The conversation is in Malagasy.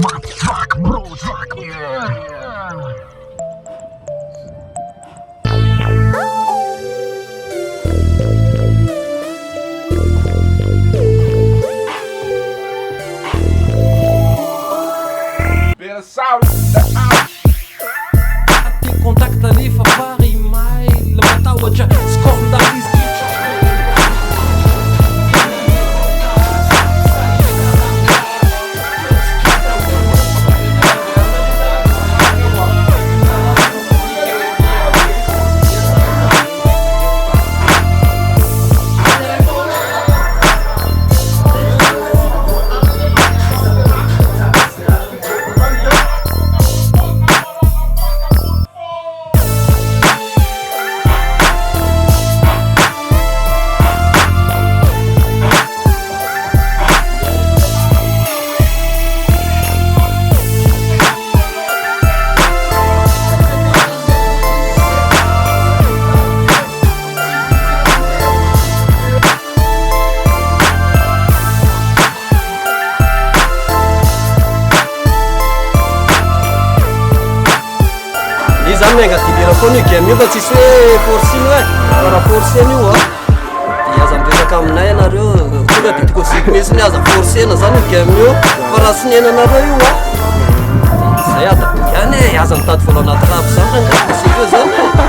Truck, bro, truck, yeah. Weer saus, Die contacten liever pari mij. Laat touwtje, skom dat is Zany anga ty telefônika mio fa tsisy hoe forcing e fa raha forcena io a dia aza miresaka aminay anareo tonga de tikosiko misiny aza forcena zany io game io fa raha sinena anareo io a zay ada ihany e aza mitady vola anaty rabo zany angakosiko io zany e